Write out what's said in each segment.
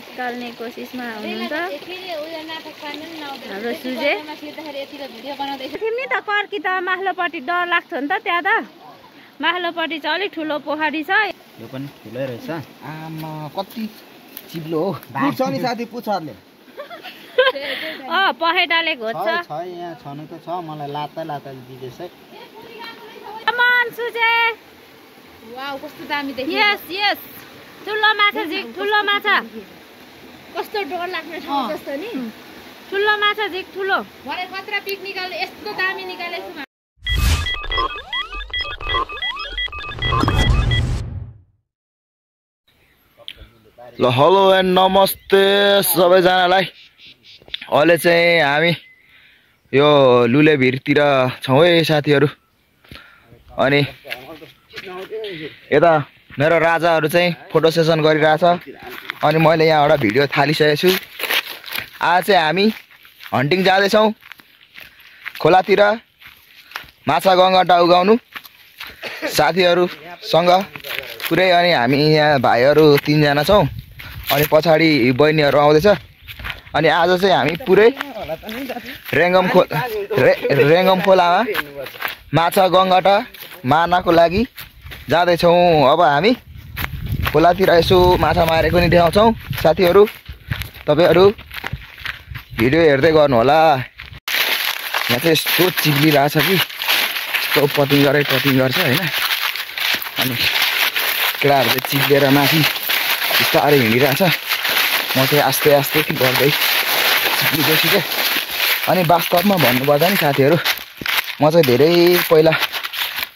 निकाल्ने कोसिसमा हुनुहुन्छ हाम्रो सुजे। तिमी त कर्की त माथिल्लोपट्टि डर लाग्छ नि त त्यहाँ त माथिल्लोपट्टि चाहिँ अलिक ठुलो पोखरी छ। यो पनि ठुलै रहेछ। आमा कति चिप्लो हो। पुछ नि साथी पुछहरूले। पखेटाले घोज्छ। छ यहाँ छनु त छ मलाई लाता दिदैछ। कमान सुजे। वाउ कस्तो दामी देखियो। यस ठुलो माछा झिक ठुलो माछा। कस्तो डर लाग्ने ठाउँ जस्तो नि। ठुलो माछा झिक ठुलो। भरे खतरा पिक निकाल्ने यस्तो दामी निकालेछु। ल हेलो एन्ड नमस्ते सबैजनालाई। अहिले चाहिँ हामी यो लुले भिरतिर छौँ है साथीहरू। अनि यता मेरो राजाहरू चाहिँ फोटो सेसन गरिरहेछ। अनि मैले यहाँबाट भिडियो थालिसकेको छु। आज चाहिँ हामी हन्टिङ जाँदैछौँ खोलातिर माछा गङ्गटा उगाउनु साथीहरूसँग पुरै। अनि हामी यहाँ भाइहरू 3 जना छौँ। अनि पछाडि बहिनीहरू आउँदैछ। अनि आज चाहिँ हामी पुरै रेङ्गम खोलामा माछा गङ्गटा मार्नको लागि जाँदैछौँ। अब हामी खोलातिर यसो माछा मारेको नि देखाउँछौँ साथीहरू। तपाईँहरू भिडियो हेर्दै गर्नु होला। यहाँ चाहिँ यस्तो चिप्लिरहेछ कि यस्तो पतिङ गर्छ होइन। अनि केटाहरू चाहिँ चिप्लेर माथि बिस्तारै हिँडिरहेछ। म चाहिँ आस्ते आस्ते गर्दै चिप्लिँदैछु क्या। अनि वास्तवमा भन्नुपर्दा नि साथीहरू म चाहिँ धेरै पहिला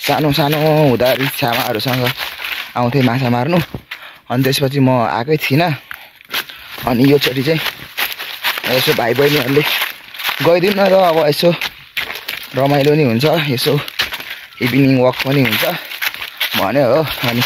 सानो हुँदा रिक्सामाहरूसँग आउँथेँ माछा मार्नु। अनि त्यसपछि म आएकै थिइनँ। अनि योचोटि चाहिँ यसो भाइ बहिनीहरूले गइदिउँ न त अब यसो रमाइलो नि हुन्छ यसो इभिनिङ वक पनि हुन्छ भन्यो हो। अनि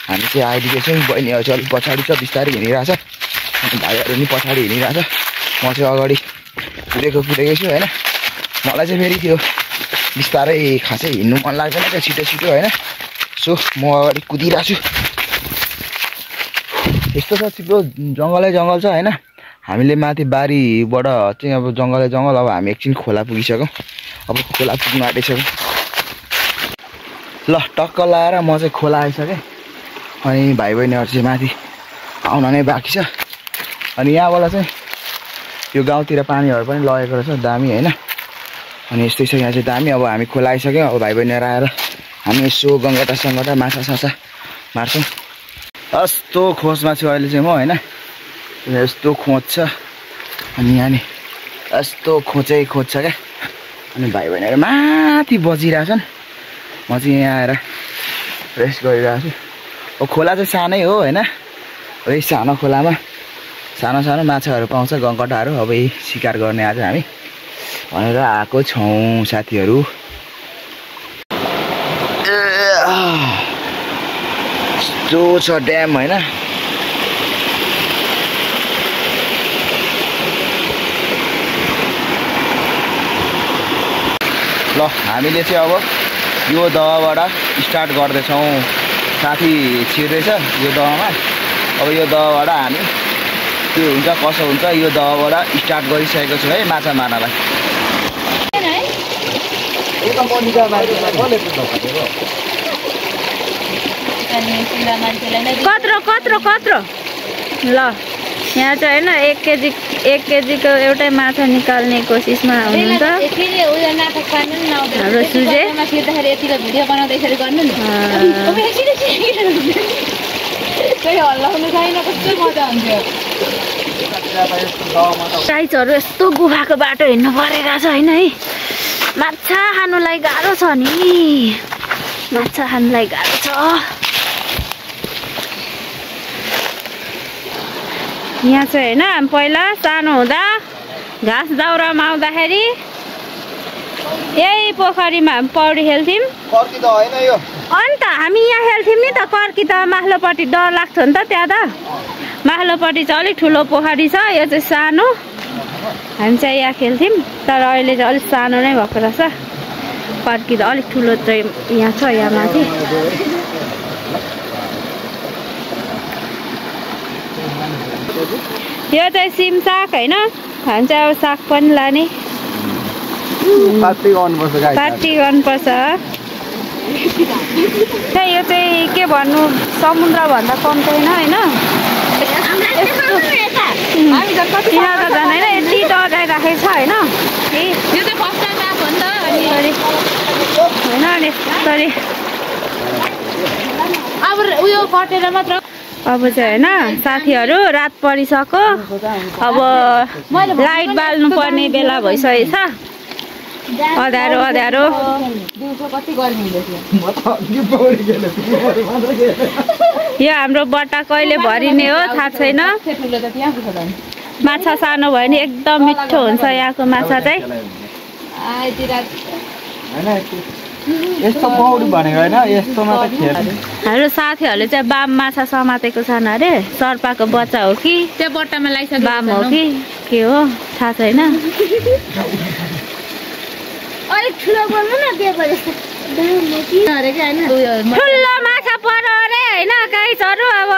हामी चाहिँ आइदिएछौँ। बहिनीहरू चाहिँ अलिक पछाडि छ बिस्तारै हिँडिरहेछ। अनि भाइहरू नि पछाडि हिँडिरहेछ। म चाहिँ अगाडि कुदेकै छु होइन। मलाई चाहिँ फेरि त्यो बिस्तारै खासै हिँड्नु मन लाग्दैन क्या छिटो होइन। सो म अगाडि कुदिरहेको छु। यस्तो छ चिप्लो जङ्गल छ होइन। हामीले माथि बारीबाट चाहिँ अब जङ्गल। अब हामी एकछिन खोला पुगिसक्यौँ। अब खोला पुग्नु आँटिसक्यौँ। ल टक्क लाएर म चाहिँ खोला आइसकेँ। अनि भाइ बहिनीहरू चाहिँ माथि आउन नै बाँकी छ। अनि यहाँबाट चाहिँ यो गाउँतिर पानीहरू पनि लगेको रहेछ दामी होइन। अनि यस्तै छ यहाँ चाहिँ दामी। अब हामी खोला आइसक्यौँ। अब भाइ बहिनीहरू आएर हामी यसो गङ्गटा माछा मार्छौँ। यस्तो खोजमा छु अहिले चाहिँ म होइन। यस्तो खोज छ। अनि यहाँ यस्तो खोजै खोज छ क्या। अनि भाइ बहिनीहरू माथि बजिरहेछन्। म चाहिँ यहाँ आएर रेस्ट गरिरहेको छु। अब खोला चाहिँ सानै हो होइन। है सानो खोलामा सानो माछाहरू पाउँछ गङ्गटाहरू। अब यही शिकार गर्ने आज हामी भनेर आएको छौँ साथीहरू। यस्तो छ ड्याम होइन। ल हामीले चाहिँ अब यो दहबाट स्टार्ट गर्दैछौँ। साथी छिर्दैछ यो दहमा। अब यो दहबाट हामी त्यो हुन्छ कसो हुन्छ यो दहबाट स्टार्ट गरिसकेको छु है माछा मार्नलाई। कत्रो ल यहाँ चाहिँ होइन 1 केजीको एउटै माछा निकाल्ने कोसिसमा हुनुहुन्छ हाम्रो सुजे। भिडियो बनाउँदाखेरि गर्नु नि। टाइचहरू यस्तो गुफाको बाटो हिँड्नु परेको छ होइन है। माछा खानुलाई गाह्रो छ नि। माछा खानुलाई गाह्रो छ। यहाँ चाहिँ होइन पहिला सानो हुँदा घाँस दाउरामा आउँदाखेरि यही पोखरीमा पौडी खेल्थ्यौँ। अन्त हामी यहाँ खेल्थ्यौँ नि त कर्की त माथिल्लोपट्टि डर लाग्छ नि त त्यहाँ त माथिल्लोपट्टि चाहिँ अलिक ठुलो पोखरी छ। यो चाहिँ सानो। हामी चाहिँ यहाँ खेल्थ्यौँ। तर अहिले चाहिँ अलिक सानो नै भएको रहेछ। कर्की त अलिक ठुलो चाहिँ यहाँ छ यहाँ माथि। यो चाहिँ सिम साग होइन हामी चाहिँ अब साग पनि लाने पार्टी गर्नुपर्छ गाई पार्टी गर्नुपर्छ यो चाहिँ के भन्नु समुद्रभन्दा कम छैन होइन तिनीहरू त झन् होइन यति डराइ राखेको छ होइन यो चाहिँ फर्स्ट टाइम आएको हो नि त होइन अनि यसरी अब उयो कटेर मात्र अब चाहिँ होइन साथीहरू रात परिसक्यो अब लाइट बाल्नु पर्ने बेला भइसकेको छ अँध्यारो अँध्यारो दिउँसो कति गर्मी यो हाम्रो बट्टा कहिले भरिने हो थाहा छैन ठुलो त त्यहाँ पुग्छ माछा सानो भयो भने एकदम मिठो हुन्छ यहाँको माछा चाहिँ यस्तो पौडी भनेको होइन यस्तोमा त खेल हाम्रो साथीहरूले चाहिँ बाम माछा समातेको छन् अरे सर्पाको बच्चा हो कि त्यो बट्टामा लगाइसक्यो बाम हो कि के हो थाहा छैन अलिक ठुलो बोल्नु न के ठुलो माछा परो अरे होइन काइचहरू अब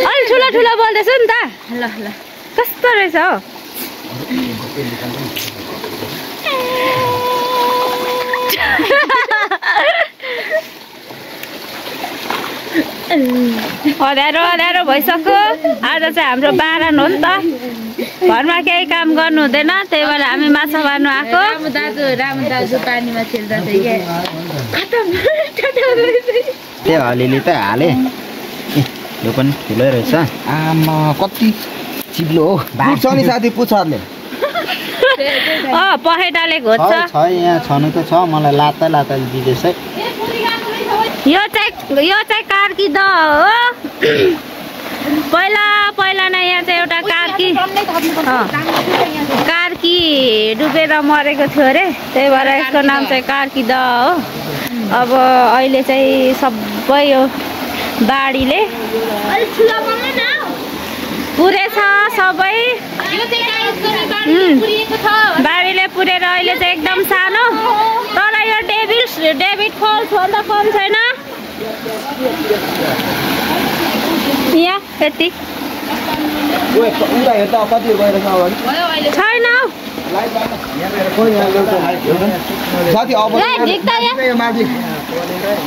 अलिक ठुलो ठुलो बोल्दैछु नि त ल ल कस्तो रहेछ हौ अँध्यारो अँध्यारो भइसक्यो आज चाहिँ हाम्रो बारन हो नि त घरमा केही काम गर्नु हुँदैन त्यही भएर हामी माछा मार्नु आएको रामु दाजु पानीमा खेल्दा चाहिँ त्यो अलिअलि त हाले यो पनि ठुलै रहेछ आमा कति चिप्लो हो पुग्छ नि साथी पुच्छरले पखेटाले घोज्छ छ यहाँ छनु त छ मलाई लाता लाता दिँदैछ यो चाहिँ कार्की द हो पहिला नै यहाँ चाहिँ एउटा कार्की डुबेर मरेको थियो अरे त्यही भएर यसको नाम चाहिँ कार्की द हो अब अहिले चाहिँ सबै यो बाढीले पुरेछ सबै बाढीले पुरेर अहिले चाहिँ एकदम सानो तर यो डेभिड फल्स भन्दा कम छैन यहाँ यति छैन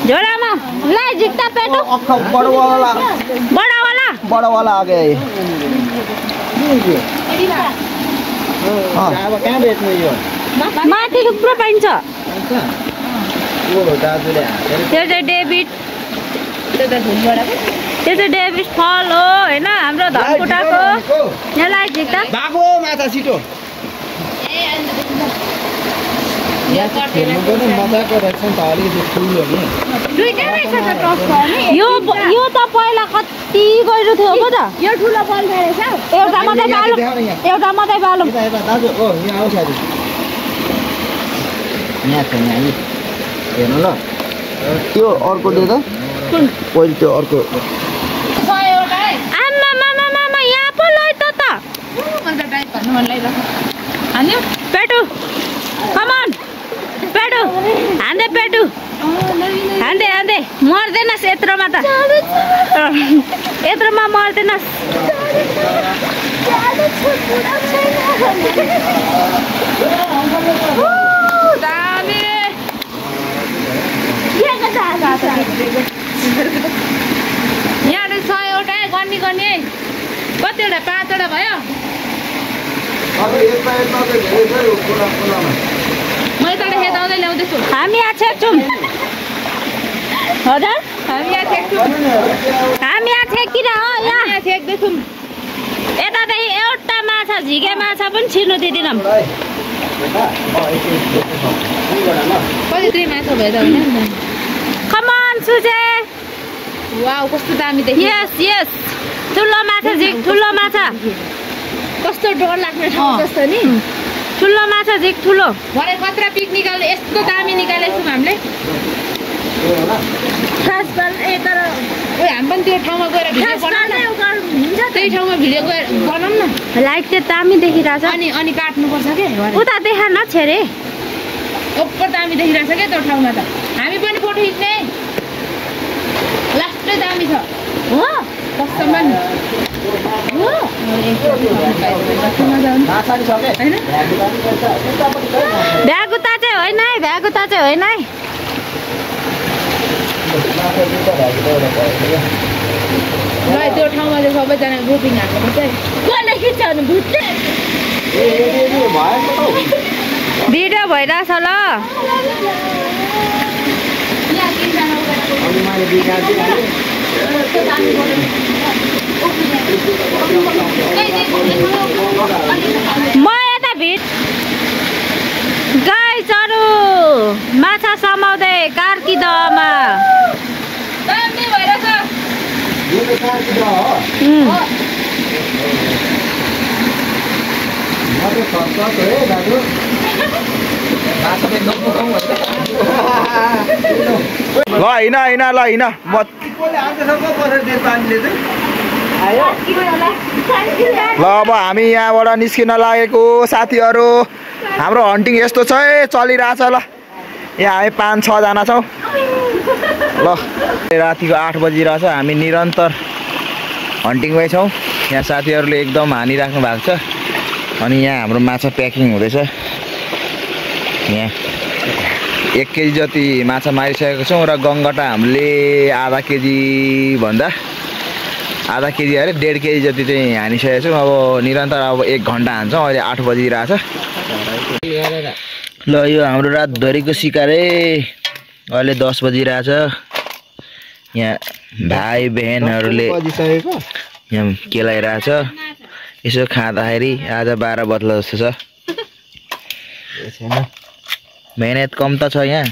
झोडामा लाई झिक्ता पेटो बडावाला आ गए माथि थुप्रो पाइन्छ त्यो चाहिँ डेभिड फल हो होइन हाम्रो धनकुटाको यसलाई झिक्ता माछा छिटो यो त पहिला कति गहिरो थियो हो त यो ठुलो बल रहेछ एउटा मात्रै बालौँ हेर्नु ल त्यो अर्को दे त पहिले त्यो अर्को आमा यहाँ पो लै त पेटु कमान पेटु हान्दे पेटु हान्दे मर्दैनस् यत्रोमा त यत्रोमा मर्दैनस् यहाँ 100वटा गर्ने कतिवटा 5वटा भयो मैले त हेदाउँदै ल्याउँदैछु हामी यहाँ छेक्छौँ हजुर हामी यहाँ छेक्किन हो यहाँ छेक्दैछौँ यता त एउटा माछा झिके माछा पनि छिर्नु दिँदैनौँ कति माछा भयो त कमान सुजे वाउ कस्तो दामी देखि यस ठुलो माछा झिक ठुलो माछा कस्तो डर लाग्ने ठाउँ जस्तो नि ठुलो माछा झिक ठुलो भरे खतरा पिक निकाल्नु यस्तो दामी निकालेछौँ हामीले खास तर हामी पनि त्यो ठाउँमा गएर भिडियो बनाउँ त्यही ठाउँमा भिडियो गएर बनाउँ न लाइट चाहिँ दामी देखिरहेछ अनि काट्नुपर्छ के उता देखा नछेरे ओपर दामी देखिरहेछ क्या त्यो ठाउँमा त हामी पनि फोटो खिच्ने लास्टै दामी छ हो कसम भ्यागुता चाहिँ होइन है, भ्यागुता चाहिँ होइन है। त्यो ठाउँमा चाहिँ सबैजना ग्रुपिङ हाल्नुपर्छ है। भिडियो भइरहेछ ल। म यता भिड गाई चरु माछा समाउँदै कार्की दहमा। ल हिँड हिँड ल हिँड म ल अब हामी यहाँबाट निस्किन लागेको साथीहरू। हाम्रो हन्टिङ यस्तो छ है, चलिरहेछ ल। यहाँ हामी 5-6 जना छौँ ल। रातिको 8 बजिरहेछ, हामी निरन्तर हन्टिङमै छौँ। यहाँ साथीहरूले एकदम हानिराख्नु भएको छ। अनि यहाँ हाम्रो माछा प्याकिङ हुँदैछ। यहाँ 1 केजी जति माछा मारिसकेको छौँ र गङ्गटा हामीले आधा केजी भन्दा आधा केजी अरे 1.5 केजी जति चाहिँ हानिसकेको छौँ। अब निरन्तर अब 1 घन्टा हान्छौँ। अहिले 8 बजिरहेछ ल। यो हाम्रो रातभरिको सिकारै अहिले 10 बजिरहेछ। यहाँ भाइ बहनहरूले यहाँ केलाइरहेछ। यसो खाँदाखेरि आज 12 बज्ला जस्तो छ। मेहनत कम त छ यहाँ।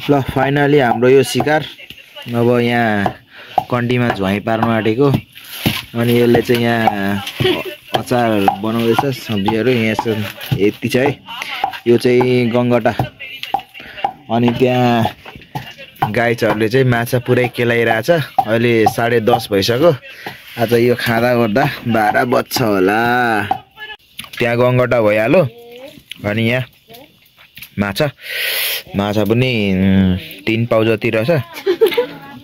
ल फाइनली हाम्रो यो शिकार अब यहाँ कन्टीमा झुवाई पार्नु आँटेको। अनि यसले चाहिँ यहाँ अचार बनाउँदैछ सब्जीहरू। यहाँ यति छ है। यो चाहिँ गङ्गटा। अनि त्यहाँ गाईचहरूले चाहिँ माछा पुरै केलाइरहेछ। अहिले 10:30 भइसक्यो। आज यो खाँदा गर्दा 12 बज्छ होला। त्यहाँ गङ्गटा भइहाल्यो। अनि यहाँ माछा पनि 3 पाउ जति रहेछ।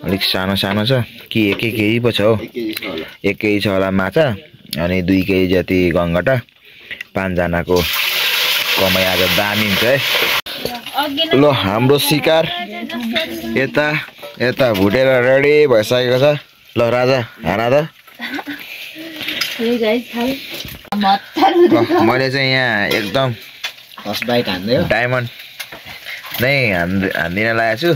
अलिक सानो सानो छ कि 1 केजी पो छ हो। 1 केजी छ होला माछा। अनि 2 केजी जति गङ्गटा। 5 जनाको कमाइ आज दामी हुन्छ है। ल हाम्रो शिकार यता भुटेर रेडी भइसकेको छ। ल राजा हाना त। मैले चाहिँ यहाँ एकदम डायमन्ड नै हान्दिन लागेको छु।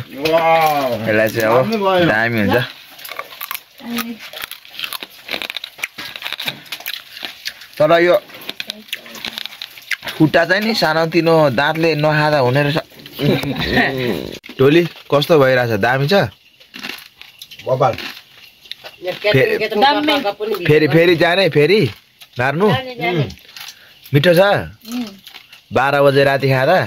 यसलाई चाहिँ अब दामी हुन्छ। तर यो खुट्टा चाहिँ नि सानोतिनो दाँतले नखाँदा हुने रहेछ। टोली कस्तो भइरहेछ? दामी छ। फेरि जाने फेरि मार्नु मिठो छ। 12 बजे राति खाँदा